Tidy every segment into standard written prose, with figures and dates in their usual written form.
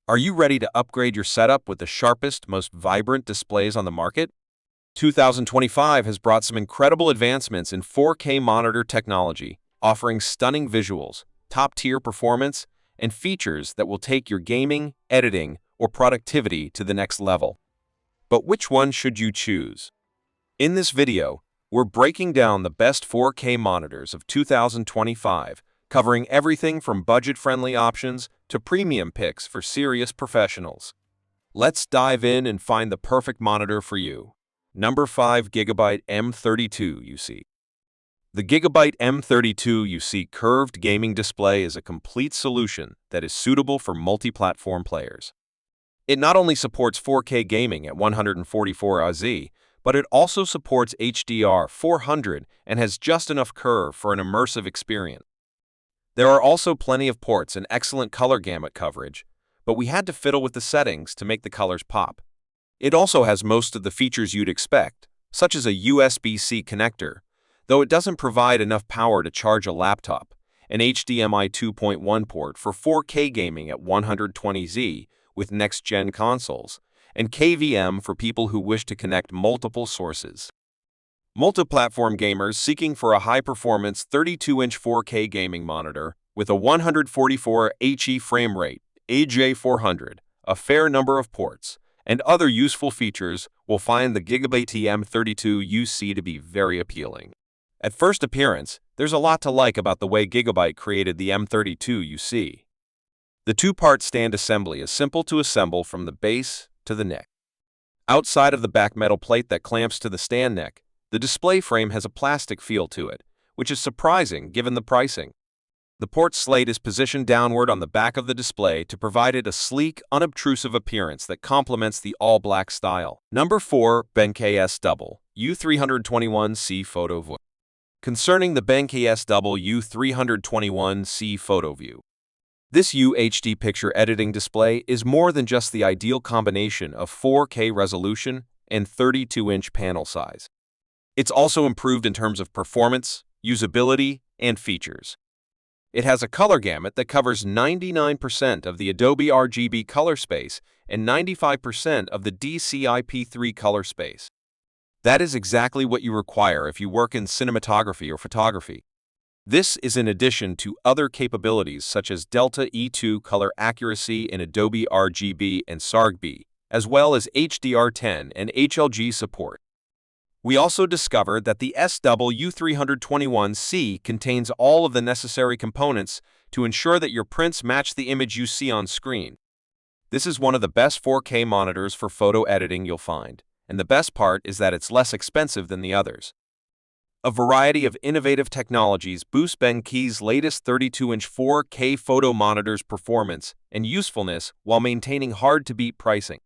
Are you ready to upgrade your setup with the sharpest, most vibrant displays on the market? 2025 has brought some incredible advancements in 4K monitor technology, offering stunning visuals, top-tier performance, and features that will take your gaming, editing, or productivity to the next level. But which one should you choose? In this video, we're breaking down the best 4K monitors of 2025, covering everything from budget-friendly options to premium picks for serious professionals. Let's dive in and find the perfect monitor for you. Number 5. Gigabyte M32UC. The Gigabyte M32UC curved gaming display is a complete solution that is suitable for multi-platform players. It not only supports 4K gaming at 144 Hz, but it also supports HDR 400 and has just enough curve for an immersive experience. There are also plenty of ports and excellent color gamut coverage, but we had to fiddle with the settings to make the colors pop. It also has most of the features you'd expect, such as a USB-C connector, though it doesn't provide enough power to charge a laptop, an HDMI 2.1 port for 4K gaming at 120Hz with next-gen consoles, and KVM for people who wish to connect multiple sources. Multi-platform gamers seeking for a high-performance 32-inch 4K gaming monitor with a 144Hz frame rate, AJ400, a fair number of ports, and other useful features will find the Gigabyte M32UC to be very appealing. At first appearance, there's a lot to like about the way Gigabyte created the M32UC. The two-part stand assembly is simple to assemble from the base to the neck. Outside of the back metal plate that clamps to the stand neck, the display frame has a plastic feel to it, which is surprising given the pricing. The port slate is positioned downward on the back of the display to provide it a sleek, unobtrusive appearance that complements the all-black style. Number 4. BenQ U321C PhotoVue. Concerning the BenQ U321C PhotoVue, this UHD picture editing display is more than just the ideal combination of 4K resolution and 32-inch panel size. It's also improved in terms of performance, usability, and features. It has a color gamut that covers 99% of the Adobe RGB color space and 95% of the DCI-P3 color space. That is exactly what you require if you work in cinematography or photography. This is in addition to other capabilities such as Delta E2 color accuracy in Adobe RGB and SARGB, as well as HDR10 and HLG support. We also discovered that the SW321C contains all of the necessary components to ensure that your prints match the image you see on screen. This is one of the best 4K monitors for photo editing you'll find, and the best part is that it's less expensive than the others. A variety of innovative technologies boost BenQ's latest 32-inch 4K photo monitor's performance and usefulness while maintaining hard-to-beat pricing.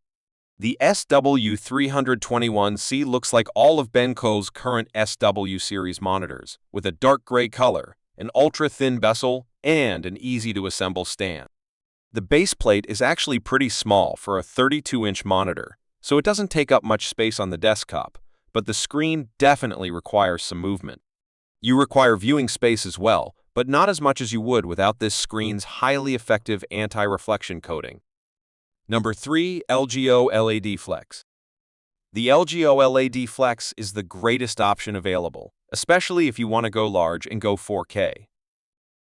The SW321C looks like all of BenQ's current SW series monitors, with a dark gray color, an ultra-thin bezel, and an easy-to-assemble stand. The base plate is actually pretty small for a 32-inch monitor, so it doesn't take up much space on the desktop, but the screen definitely requires some movement. You require viewing space as well, but not as much as you would without this screen's highly effective anti-reflection coating. Number 3. LG OLED Flex. The LG OLED Flex is the greatest option available, especially if you want to go large and go 4K.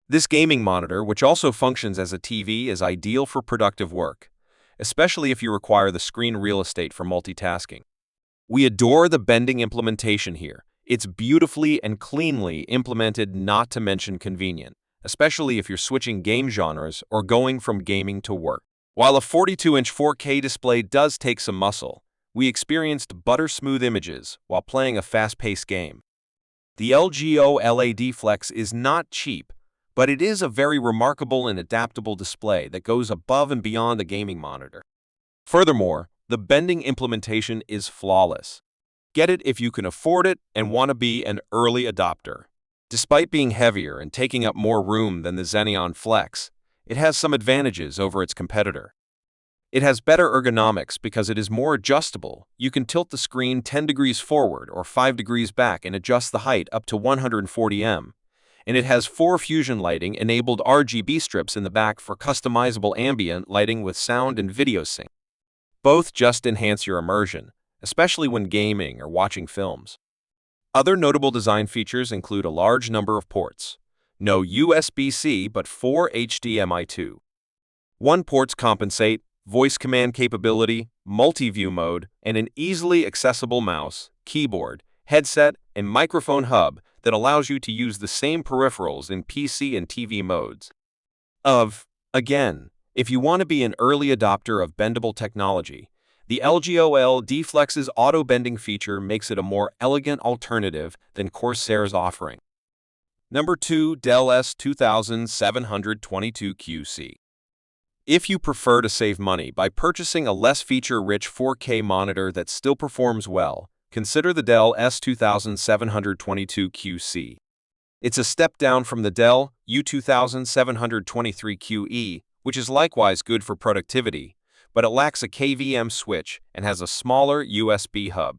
This gaming monitor, which also functions as a TV, is ideal for productive work, especially if you require the screen real estate for multitasking. We adore the bending implementation here. It's beautifully and cleanly implemented, not to mention convenient, especially if you're switching game genres or going from gaming to work. While a 42-inch 4K display does take some muscle, we experienced butter-smooth images while playing a fast-paced game. The LG OLED Flex is not cheap, but it is a very remarkable and adaptable display that goes above and beyond the gaming monitor. Furthermore, the bending implementation is flawless. Get it if you can afford it and want to be an early adopter. Despite being heavier and taking up more room than the Xenon Flex, it has some advantages over its competitor. It has better ergonomics because it is more adjustable. You can tilt the screen 10 degrees forward or 5 degrees back and adjust the height up to 140 mm. and it has 4 Fusion lighting-enabled RGB strips in the back for customizable ambient lighting with sound and video sync. Both just enhance your immersion, especially when gaming or watching films. Other notable design features include a large number of ports. No USB-C but 4 HDMI 2.1 ports compensate, voice command capability, multi-view mode, and an easily accessible mouse, keyboard, headset, and microphone hub that allows you to use the same peripherals in PC and TV modes. Again, if you want to be an early adopter of bendable technology, the LG OLED Flex's auto-bending feature makes it a more elegant alternative than Corsair's offering. Number 2. Dell S2722QC. If you prefer to save money by purchasing a less feature-rich 4K monitor that still performs well, consider the Dell S2722QC. It's a step down from the Dell U2723QE, which is likewise good for productivity, but it lacks a KVM switch and has a smaller USB hub.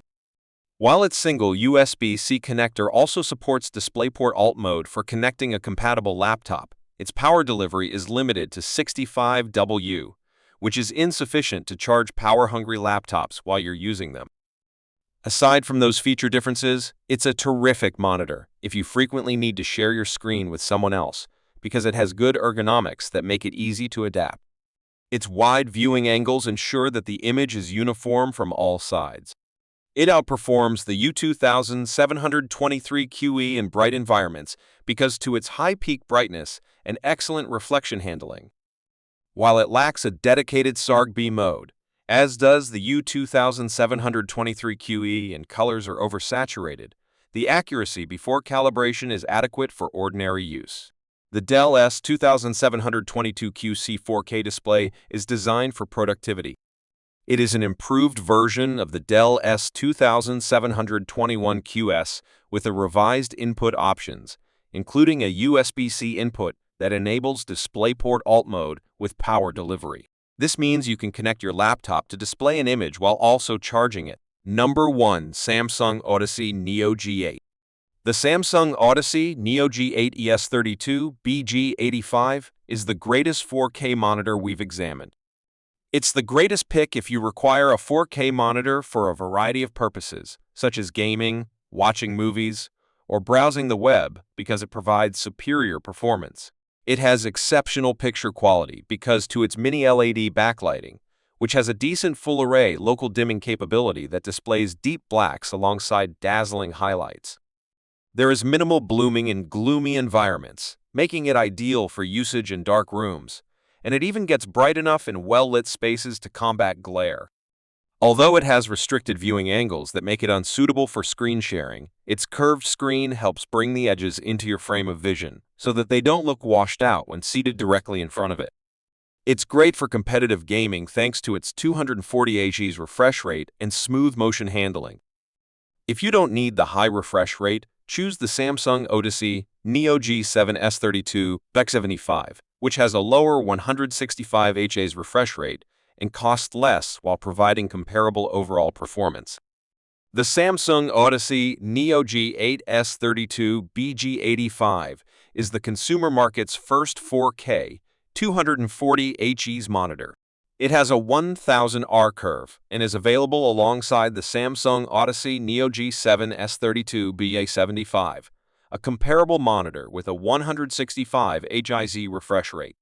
While its single USB-C connector also supports DisplayPort Alt mode for connecting a compatible laptop, its power delivery is limited to 65 W, which is insufficient to charge power-hungry laptops while you're using them. Aside from those feature differences, it's a terrific monitor if you frequently need to share your screen with someone else, because it has good ergonomics that make it easy to adapt. Its wide viewing angles ensure that the image is uniform from all sides. It outperforms the U2723QE in bright environments because to its high peak brightness and excellent reflection handling. While it lacks a dedicated SARGB mode, as does the U2723QE and colors are oversaturated, the accuracy before calibration is adequate for ordinary use. The Dell S2722QC 4K display is designed for productivity. It is an improved version of the Dell S2721QS with a revised input options, including a USB-C input that enables DisplayPort Alt mode with power delivery. This means you can connect your laptop to display an image while also charging it. Number 1. Samsung Odyssey Neo G8. The Samsung Odyssey Neo G8 ES32 BG85 is the greatest 4K monitor we've examined. It's the greatest pick if you require a 4K monitor for a variety of purposes, such as gaming, watching movies, or browsing the web because it provides superior performance. It has exceptional picture quality because to its mini LED backlighting, which has a decent full-array local dimming capability that displays deep blacks alongside dazzling highlights. There is minimal blooming in gloomy environments, making it ideal for usage in dark rooms, and it even gets bright enough in well-lit spaces to combat glare. Although it has restricted viewing angles that make it unsuitable for screen sharing, its curved screen helps bring the edges into your frame of vision so that they don't look washed out when seated directly in front of it. It's great for competitive gaming thanks to its 240 Hz refresh rate and smooth motion handling. If you don't need the high refresh rate, choose the Samsung Odyssey Neo G7 S32 BEC75, which has a lower 165 Hz refresh rate and costs less while providing comparable overall performance. The Samsung Odyssey Neo G8 S32 BG85 is the consumer market's first 4K 240 Hz monitor. It has a 1000 R curve and is available alongside the Samsung Odyssey Neo G7 S32 BA75, a comparable monitor with a 165 Hz refresh rate.